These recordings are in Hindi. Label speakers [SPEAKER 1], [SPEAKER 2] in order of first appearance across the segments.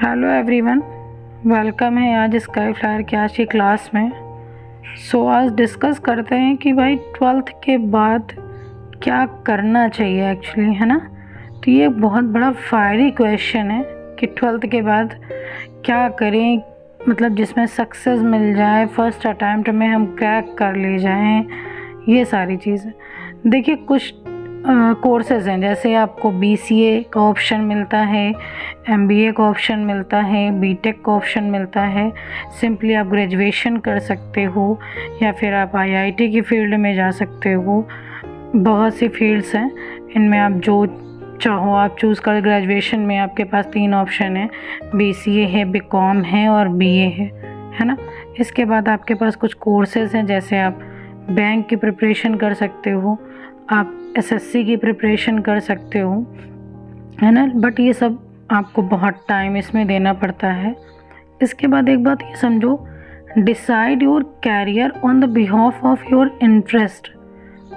[SPEAKER 1] हेलो एवरीवन, वेलकम है आज स्काई फ्लायर की आज की क्लास में। आज डिस्कस करते हैं कि भाई 12th के बाद क्या करना चाहिए एक्चुअली, है ना। तो ये एक बहुत बड़ा फायरी क्वेश्चन है कि 12th के बाद क्या करें, मतलब जिसमें सक्सेस मिल जाए, फर्स्ट अटैम्प्ट में हम क्रैक कर ले जाएं, ये सारी चीज़ें। देखिए कुछ कोर्सेज़ हैं, जैसे आपको BCA का ऑप्शन मिलता है, MBA का ऑप्शन मिलता है, BTech का ऑप्शन मिलता है। सिंपली आप ग्रेजुएशन कर सकते हो या फिर आप IIT की फील्ड में जा सकते हो। बहुत सी फील्ड्स हैं, इनमें आप जो चाहो आप चूज़ कर। ग्रेजुएशन में आपके पास 3 ऑप्शन है, BCA है, BCom है और BA है ना। इसके बाद आपके पास कुछ कोर्सेज़ हैं, जैसे आप बैंक की प्रिपरेशन कर सकते हो, आप SSC की प्रिपरेशन कर सकते हो, है ना। बट ये सब आपको बहुत टाइम इसमें देना पड़ता है। इसके बाद एक बात ये समझो, decide your career on the behalf of your interest.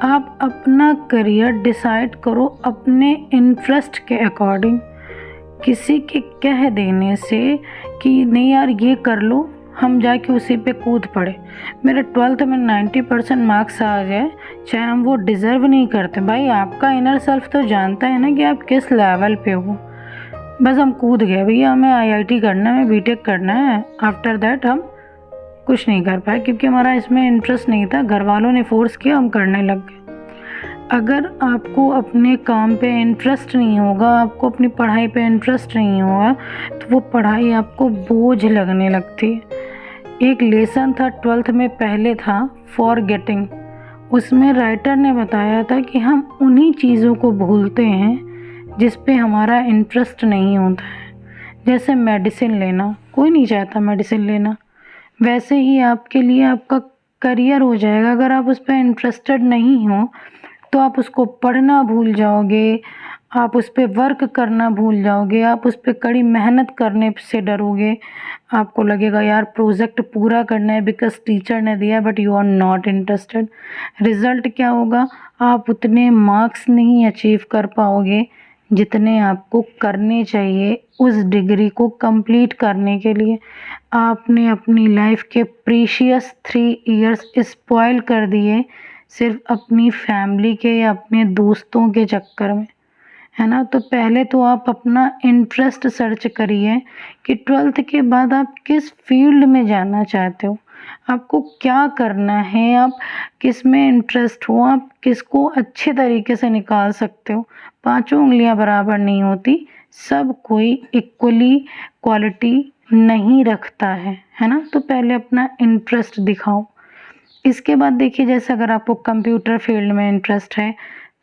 [SPEAKER 1] आप अपना करियर डिसाइड करो अपने इंटरेस्ट के अकॉर्डिंग। किसी के कह देने से कि नहीं यार ये कर लो, हम जाके उसी पे कूद पड़े। मेरे 12th में 90% मार्क्स आ जाए, चाहे हम वो डिज़र्व नहीं करते। भाई आपका इनर सेल्फ तो जानता है ना कि आप किस लेवल पे हो। बस हम कूद गए, भैया हमें IIT करना है, BTech करना है। आफ्टर दैट हम कुछ नहीं कर पाए क्योंकि हमारा इसमें इंटरेस्ट नहीं था, घर वालों ने फोर्स किया, हम करने लग गए। अगर आपको अपने काम पे इंटरेस्ट नहीं होगा, आपको अपनी पढ़ाई पे इंटरेस्ट नहीं होगा, तो वो पढ़ाई आपको बोझ लगने लगती है। एक लेसन था 12th में पहले था, फॉरगेटिंग। उसमें राइटर ने बताया था कि हम उन्हीं चीज़ों को भूलते हैं जिस पे हमारा इंटरेस्ट नहीं होता है। जैसे मेडिसिन लेना, कोई नहीं चाहता मेडिसिन लेना। वैसे ही आपके लिए आपका करियर हो जाएगा, अगर आप उस पर इंटरेस्टेड नहीं हो तो आप उसको पढ़ना भूल जाओगे, आप उस पर वर्क करना भूल जाओगे, आप उस पर कड़ी मेहनत करने से डरोगे। आपको लगेगा यार प्रोजेक्ट पूरा करना है बिकॉज टीचर ने दिया, but you are not interested. Result क्या होगा, आप उतने मार्क्स नहीं अचीव कर पाओगे जितने आपको करने चाहिए उस डिग्री को कंप्लीट करने के लिए। आपने अपनी लाइफ के प्रीशियस 3 इयर्स स्पॉइल कर दिए सिर्फ अपनी फैमिली के या अपने दोस्तों के चक्कर में, है ना। तो पहले तो आप अपना इंटरेस्ट सर्च करिए कि 12th के बाद आप किस फील्ड में जाना चाहते हो, आपको क्या करना है, आप किस में इंटरेस्ट हो, आप किसको अच्छे तरीके से निकाल सकते हो। 5 उंगलियां बराबर नहीं होती, सब कोई इक्वली क्वालिटी नहीं रखता है ना। तो पहले अपना इंटरेस्ट दिखाओ। इसके बाद देखिए, जैसे अगर आपको कंप्यूटर फील्ड में इंटरेस्ट है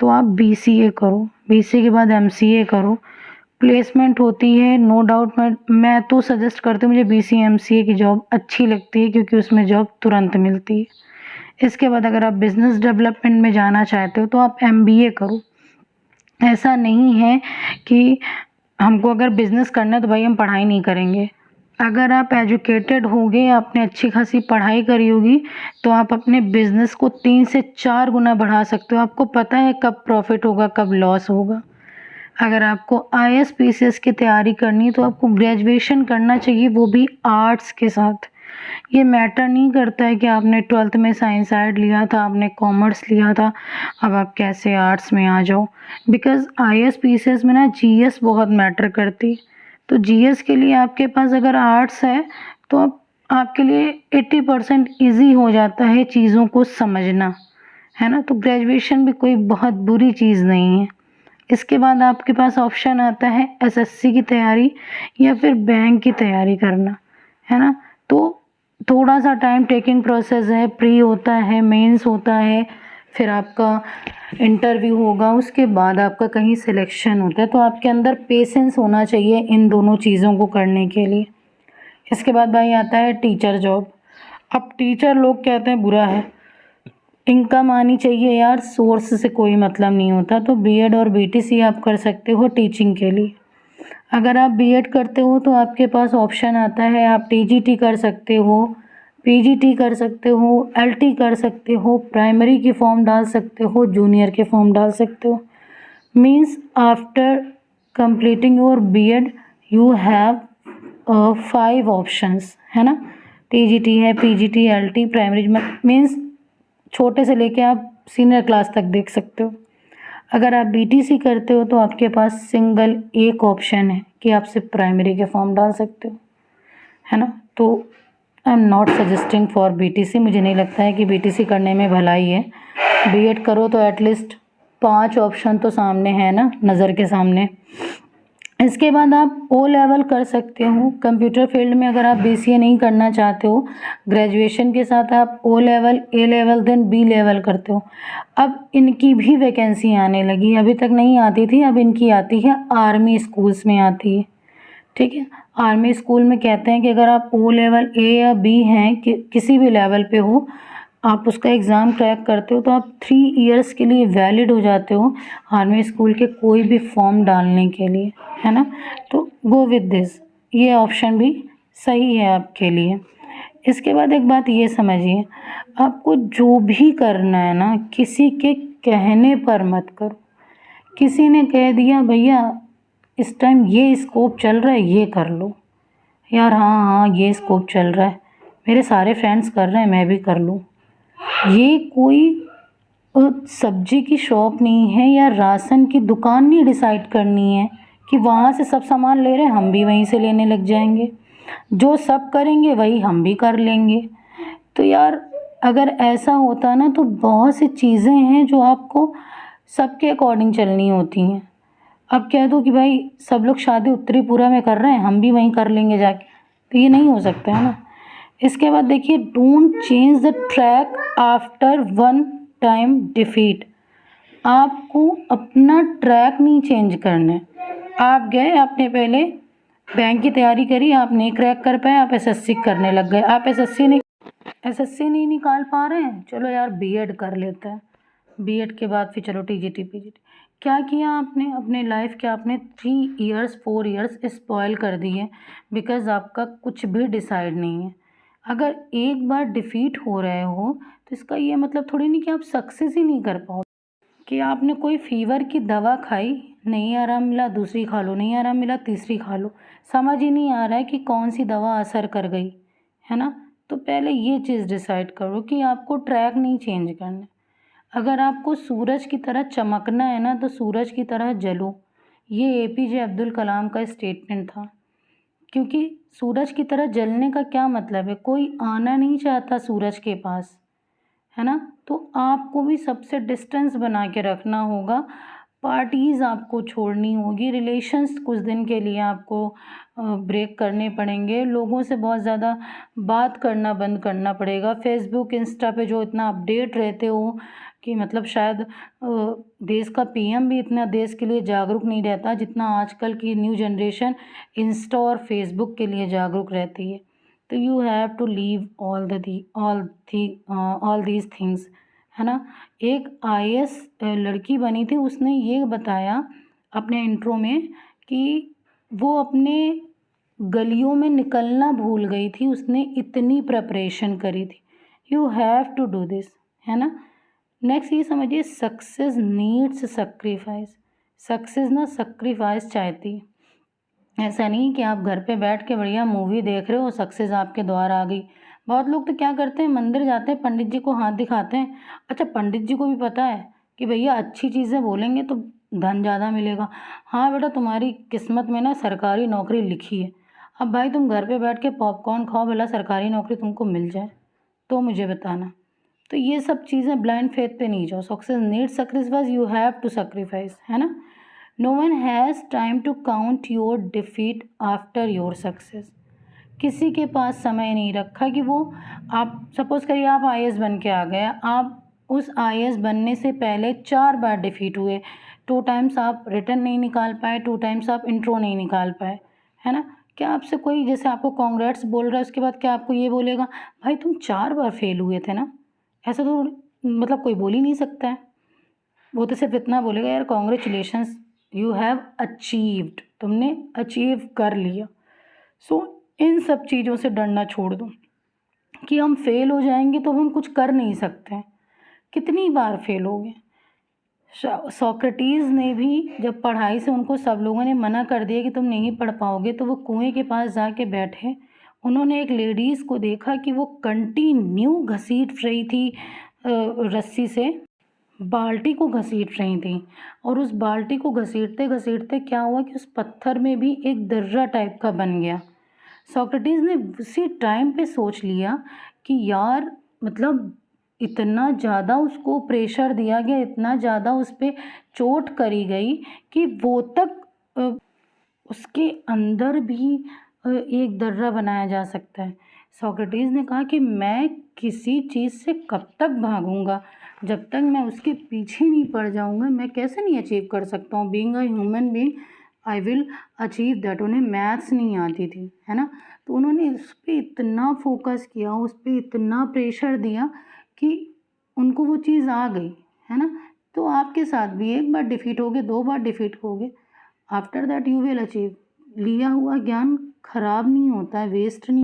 [SPEAKER 1] तो आप BCA करो, BCA के बाद MCA करो, प्लेसमेंट होती है नो डाउट। मैं तो सजेस्ट करती हूँ, मुझे BCA MCA की जॉब अच्छी लगती है क्योंकि उसमें जॉब तुरंत मिलती है। इसके बाद अगर आप बिज़नेस डेवलपमेंट में जाना चाहते हो तो आप MBA करो। ऐसा नहीं है कि हमको अगर बिज़नेस करना है तो भाई हम पढ़ाई नहीं करेंगे। अगर आप एजुकेटेड होगे, आपने अच्छी खासी पढ़ाई करी होगी, तो आप अपने बिज़नेस को 3 से 4 गुना बढ़ा सकते हो। आपको पता है कब प्रॉफिट होगा, कब लॉस होगा। अगर आपको IAS PCS की तैयारी करनी है तो आपको ग्रेजुएशन करना चाहिए, वो भी आर्ट्स के साथ। ये मैटर नहीं करता है कि आपने 12th में साइंस साइड लिया था, आपने कॉमर्स लिया था, अब आप कैसे आर्ट्स में आ जाओ। बिकॉज IAS PCS में ना GS बहुत मैटर करती। तो GS के लिए आपके पास अगर आर्ट्स है तो आपके लिए 80% ईजी हो जाता है चीज़ों को समझना, है ना। तो ग्रेजुएशन भी कोई बहुत बुरी चीज़ नहीं है। इसके बाद आपके पास ऑप्शन आता है SSC की तैयारी या फिर बैंक की तैयारी करना, है ना। तो थोड़ा सा टाइम टेकिंग प्रोसेस है, प्री होता है, मेंस होता है, फिर आपका इंटरव्यू होगा, उसके बाद आपका कहीं सिलेक्शन होता है। तो आपके अंदर पेशेंस होना चाहिए इन दोनों चीज़ों को करने के लिए। इसके बाद भाई आता है टीचर जॉब। अब टीचर लोग कहते हैं बुरा है, इनकम आनी चाहिए यार, सोर्स से कोई मतलब नहीं होता। तो B.Ed और BTC आप कर सकते हो टीचिंग के लिए। अगर आप B.Ed करते हो तो आपके पास ऑप्शन आता है, आप TGT कर सकते हो, PGT कर सकते हो, LT कर सकते हो, प्राइमरी की फॉर्म डाल सकते हो, जूनियर के फॉर्म डाल सकते हो। Means after completing your B.Ed you have 5 options है ना। टीजीटी है, पीजीटी, एलटी, प्राइमरी मीन्स छोटे से लेके आप सीनियर क्लास तक देख सकते हो। अगर आप बीटीसी करते हो तो आपके पास सिंगल एक ऑप्शन है कि आप सिर्फ प्राइमरी के फॉर्म डाल सकते हो, है ना। तो I am not suggesting for BTC. मुझे नहीं लगता है कि बीटीसी करने में भलाई है। बीएड करो तो एटलीस्ट 5 ऑप्शन तो सामने है ना, नज़र के सामने। इसके बाद आप ओ लेवल कर सकते हो कंप्यूटर फील्ड में। अगर आप बीसीए नहीं करना चाहते हो, ग्रेजुएशन के साथ आप ओ लेवल, ए लेवल, देन बी लेवल करते हो। अब इनकी भी वैकेंसी आने लगी, अभी तक नहीं आती थी, अब इनकी आती है, आर्मी स्कूल्स में आती है, ठीक है। आर्मी स्कूल में कहते हैं कि अगर आप ओ लेवल, ए या बी हैं, किसी भी लेवल पे हो, आप उसका एग्ज़ाम क्रैक करते हो तो आप 3 इयर्स के लिए वैलिड हो जाते हो आर्मी स्कूल के कोई भी फॉर्म डालने के लिए, है ना। तो गो विद दिस, ये ऑप्शन भी सही है आपके लिए। इसके बाद एक बात ये समझिए, आपको जो भी करना है ना, किसी के कहने पर मत करो। किसी ने कह दिया भैया इस टाइम ये स्कोप चल रहा है, ये कर लो यार, हाँ हाँ ये स्कोप चल रहा है, मेरे सारे फ्रेंड्स कर रहे हैं, मैं भी कर लूँ। ये कोई सब्जी की शॉप नहीं है या राशन की दुकान नहीं डिसाइड करनी है कि वहाँ से सब सामान ले रहे हैं, हम भी वहीं से लेने लग जाएंगे। जो सब करेंगे वही हम भी कर लेंगे। तो यार अगर ऐसा होता ना तो बहुत सी चीज़ें हैं जो आपको सबके अकॉर्डिंग चलनी होती हैं। अब कह दो कि भाई सब लोग शादी उत्तरीपुरा में कर रहे हैं, हम भी वहीं कर लेंगे जाके, तो ये नहीं हो सकता है ना। इसके बाद देखिए, don't change the track after one time defeat. आपको अपना ट्रैक नहीं चेंज करना है। आप गए, आपने पहले बैंक की तैयारी करी, आप नहीं क्रैक कर पाए, आप एसएससी करने लग गए। आप एसएससी नहीं निकाल पा रहे हैं, चलो यार बीएड कर लेते हैं। बीएड के बाद फिर चलो टीजीटी, पीजीटी। क्या किया आपने अपने लाइफ के, आपने 3 इयर्स 4 इयर्स स्पॉइल कर दिए, बिकॉज आपका कुछ भी डिसाइड नहीं है। अगर एक बार डिफीट हो रहे हो तो इसका ये मतलब थोड़ी नहीं कि आप सक्सेस ही नहीं कर पाओ। कि आपने कोई फीवर की दवा खाई, नहीं आराम मिला, दूसरी खा लो, नहीं आराम मिला, तीसरी खा लो, समझ ही नहीं आ रहा है कि कौन सी दवा असर कर गई, है ना। तो पहले ये चीज़ डिसाइड करो कि आपको ट्रैक नहीं चेंज करना है। अगर आपको सूरज की तरह चमकना है ना तो सूरज की तरह जलो। ये एपीजे अब्दुल कलाम का स्टेटमेंट था। क्योंकि सूरज की तरह जलने का क्या मतलब है, कोई आना नहीं चाहता सूरज के पास, है ना। तो आपको भी सबसे डिस्टेंस बना के रखना होगा। पार्टीज़ आपको छोड़नी होगी, रिलेशंस कुछ दिन के लिए आपको ब्रेक करने पड़ेंगे, लोगों से बहुत ज़्यादा बात करना बंद करना पड़ेगा। फेसबुक, इंस्टा पे जो इतना अपडेट रहते हो कि मतलब शायद देश का पीएम भी इतना देश के लिए जागरूक नहीं रहता जितना आजकल की न्यू जनरेशन इंस्टा और फेसबुक के लिए जागरूक रहती है। तो you have to leave all these things, है ना। एक आईएएस लड़की बनी थी, उसने ये बताया अपने इंट्रो में कि वो अपने गलियों में निकलना भूल गई थी, उसने इतनी प्रिपरेशन करी थी। You have to do this, है ना। नेक्स्ट ये समझिए, सक्सेस नीड्स सेक्रीफाइस। सक्सेस ना सेक्रीफाइस चाहती है। ऐसा नहीं कि आप घर पे बैठ के बढ़िया मूवी देख रहे हो, सक्सेस आपके द्वार आ गई। बहुत लोग तो क्या करते हैं, मंदिर जाते हैं, पंडित जी को हाथ दिखाते हैं। अच्छा, पंडित जी को भी पता है कि भैया अच्छी चीज़ें बोलेंगे तो धन ज़्यादा मिलेगा। हाँ बेटा, तुम्हारी किस्मत में ना सरकारी नौकरी लिखी है। अब भाई तुम घर पे बैठ के पॉपकॉर्न खाओ, भला सरकारी नौकरी तुमको मिल जाए तो मुझे बताना। तो ये सब चीज़ें ब्लाइंड फेथ पे नहीं जाओ। Success needs sacrifice, you have to sacrifice, है ना। No one has time to count your defeat after your success. किसी के पास समय नहीं रखा कि वो, आप सपोज़ करिए आप आईएएस बन के आ गए, आप उस आईएएस बनने से पहले 4 बार डिफीट हुए, 2 टाइम्स आप रिटर्न नहीं निकाल पाए, 2 टाइम्स आप इंट्रो नहीं निकाल पाए, है ना। क्या आपसे कोई जैसे आपको कांग्रेट्स बोल रहा है, उसके बाद क्या आपको ये बोलेगा भाई तुम 4 बार फेल हुए थे ना। ऐसा तो मतलब कोई बोल ही नहीं सकता है। वो तो सिर्फ इतना बोलेगा यार कॉन्ग्रेचुलेशंस, यू हैव अचीव्ड, तुमने अचीव कर लिया। सो इन सब चीज़ों से डरना छोड़ दो कि हम फेल हो जाएंगे तो हम कुछ कर नहीं सकते हैं। कितनी बार फेल हो गए, सोक्रेटिस ने भी जब पढ़ाई से उनको सब लोगों ने मना कर दिया कि तुम नहीं पढ़ पाओगे, तो वो कुएं के पास जाके बैठे। उन्होंने एक लेडीज़ को देखा कि वो कंटिन्यू घसीट रही थी रस्सी से, बाल्टी को घसीट रही थी। और उस बाल्टी को घसीटते घसीटते क्या हुआ कि उस पत्थर में भी एक दर्रा टाइप का बन गया। सोक्रेटिस ने उसी टाइम पे सोच लिया कि यार मतलब इतना ज़्यादा उसको प्रेशर दिया गया, इतना ज़्यादा उस पर चोट करी गई कि वो तक उसके अंदर भी एक दर्रा बनाया जा सकता है। सोक्रेटिस ने कहा कि मैं किसी चीज़ से कब तक भागूंगा, जब तक मैं उसके पीछे नहीं पड़ जाऊंगा मैं कैसे नहीं अचीव कर सकता हूँ। Being a human being I will achieve that. उन्हें मैथ्स नहीं आती थी, है ना, तो उन्होंने उस पर इतना फोकस किया, उस पर इतना प्रेशर दिया कि उनको वो चीज़ आ गई, है ना। तो आपके साथ भी एक बार डिफीट होगे, 2 बार डिफीट होगे, after that you will achieve. लिया हुआ ज्ञान खराब नहीं होता है, वेस्ट नहीं